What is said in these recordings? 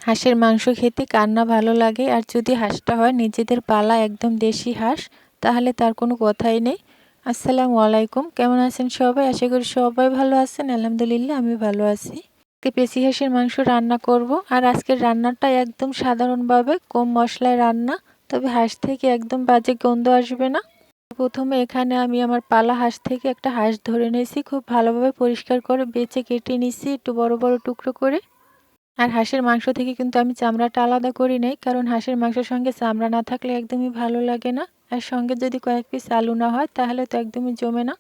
হাঁসের মাংস খেতে কার না ভালো লাগে, আর যদি হাঁসটা হয় নিজেদের পালা একদম দেশি হাঁস, তাহলে তার কোনো কথাই নেই। আসসালামু আলাইকুম, কেমন আছেন সবাই? আশা করি সবাই ভালো আছেন। আলহামদুলিল্লাহ আমি ভালো আছি। পেশি হাঁসের মাংস রান্না করব, আর আজকের রান্নাটা একদম সাধারণভাবে কম মশলায় রান্না, তবে হাঁস থেকে একদম বাজে গন্ধ আসবে না। প্রথমে এখানে আমি আমার পালা হাঁস থেকে একটা হাঁস ধরে নিয়েছি, খুব ভালোভাবে পরিষ্কার করে বেছে কেটে নিয়েছি একটু বড় বড় টুকরো করে। আর হাঁসের মাংস থেকে কিন্তু আমি চামড়াটা আলাদা করি নাই, কারণ হাঁসের মাংসের সঙ্গে চামড়া না থাকলে একদমই ভালো লাগে না। আর সঙ্গে যদি কয়েক পিস আলু না হয় তাহলে তো একদমই জমে না।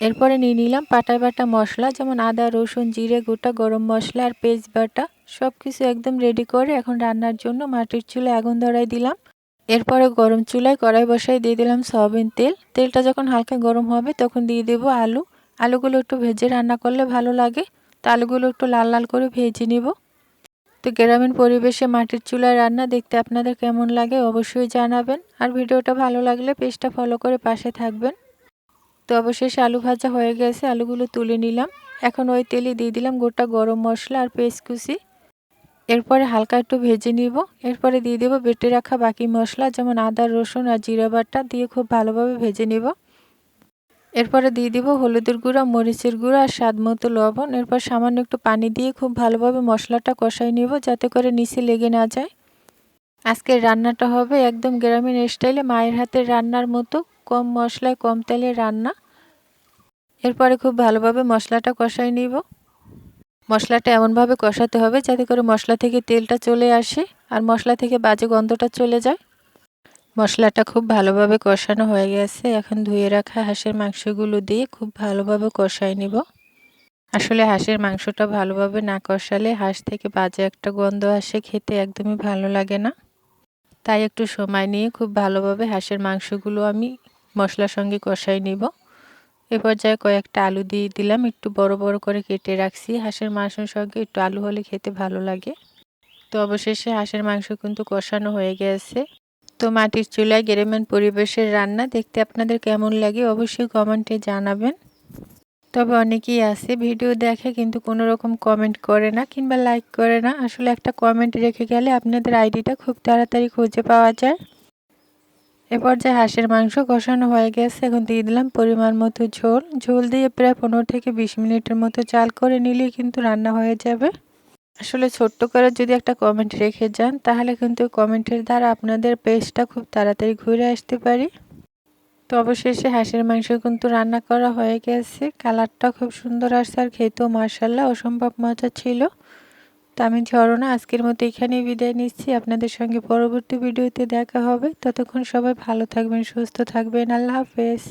এরপরে নিয়ে নিলাম পাটায় বাটা মশলা, যেমন আদা রসুন জিরে গোটা গরম মশলা আর পেঁয়াজ বাটা, সব কিছু একদম রেডি করে এখন রান্নার জন্য মাটির চুলায় আগুন ধরাই দিলাম। এরপরে গরম চুলায় কড়াই বসাই দিয়ে দিলাম সয়াবিন তেল। তেলটা যখন হালকা গরম হবে তখন দিয়ে দেবো আলু। আলুগুলো একটু ভেজে রান্না করলে ভালো লাগে, তো আলুগুলো একটু লাল লাল করে ভেজে নিব। তো গ্রামীণ পরিবেশে মাটির চুলায় রান্না দেখতে আপনাদের কেমন লাগে অবশ্যই জানাবেন, আর ভিডিওটা ভালো লাগলে পেজটা ফলো করে পাশে থাকবেন। তো অবশেষে আলু ভাজা হয়ে গেছে, আলুগুলো তুলে নিলাম। এখন ওই তেলে দিয়ে দিলাম গোটা গরম মশলা আর পেঁয়াজ কুচি। এরপরে হালকা একটু ভেজে নিব। এরপরে দিয়ে দেবো বেটে রাখা বাকি মশলা, যেমন আদা রসুন আর জিরা বাটা দিয়ে খুব ভালোভাবে ভেজে নিব। এরপরে দিয়ে দিব হলুদের গুঁড়া মরিচের গুঁড়া আর স্বাদ মতো লবণ। এরপর সামান্য একটু পানি দিয়ে খুব ভালোভাবে মশলাটা কষাই নিব, যাতে করে নিচে লেগে না যায়। আজকের রান্নাটা হবে একদম গ্রামীণ স্টাইলে, মায়ের হাতের রান্নার মতো, কম মশলায় কম তেলে রান্না। এরপরে খুব ভালোভাবে মশলাটা কষাই নিব। মশলাটা এমনভাবে কষাতে হবে যাতে করে মশলা থেকে তেলটা চলে আসে আর মশলা থেকে বাজে গন্ধটা চলে যায়। মশলাটা খুব ভালোভাবে কষানো হয়ে গেছে, এখন ধুয়ে রাখা হাঁসের মাংসগুলো দিয়ে খুব ভালোভাবে কষাই নিব। আসলে হাঁসের মাংসটা ভালোভাবে না কষালে হাঁস থেকে বাজে একটা গন্ধ আসে, খেতে একদমই ভালো লাগে না। তাই একটু সময় নিয়ে খুব ভালোভাবে হাঁসের মাংসগুলো আমি মশলার সঙ্গে কষাই নিব। এ পর্যায়ে কয়েকটা আলু দিয়ে দিলাম, একটু বড় বড় করে কেটে রাখছি। হাঁসের মাংসের সঙ্গে একটু আলু হলে খেতে ভালো লাগে। তো অবশেষে হাঁসের মাংস কিন্তু কষানো হয়ে গেছে। তো মাটির চুলায় গ্রামীণ পরিবেশের রান্না দেখতে আপনাদের কেমন লাগে অবশ্যই কমেন্টে জানাবেন। তবে অনেকেই আছে ভিডিও দেখে কিন্তু কোনো রকম কমেন্ট করে না কিংবা লাইক করে না। আসলে একটা কমেন্ট রেখে গেলে আপনাদের আইডিটা খুব তাড়াতাড়ি খুঁজে পাওয়া যায়। এ পর্যায়ে হাঁসের মাংস কষানো হয়ে গেছে, এখন দিয়ে দিলাম পরিমাণ মতো ঝোল। ঝোল দিয়ে প্রায় 15 থেকে 20 মিনিটের মতো জাল করে নিলেই কিন্তু রান্না হয়ে যাবে। আসলে ছোট্ট করে যদি একটা কমেন্ট রেখে যান তাহলে কিন্তু কমেন্টের দ্বারা আপনাদের পেজটা খুব তাড়াতাড়ি ঘুরে আসতে পারি। তো অবশেষে হাঁসের মাংস কিন্তু রান্না করা হয়ে গেছে, কালারটা খুব সুন্দর আসছে আর খেতেও মাশাআল্লাহ অসম্ভব মজা ছিল। তো আমি ঝরনা আজকের মতো এখানেই বিদায় নিচ্ছি। আপনাদের সঙ্গে পরবর্তী ভিডিওতে দেখা হবে। ততক্ষণ সবাই ভালো থাকবেন, সুস্থ থাকবেন। আল্লাহ হাফেজ।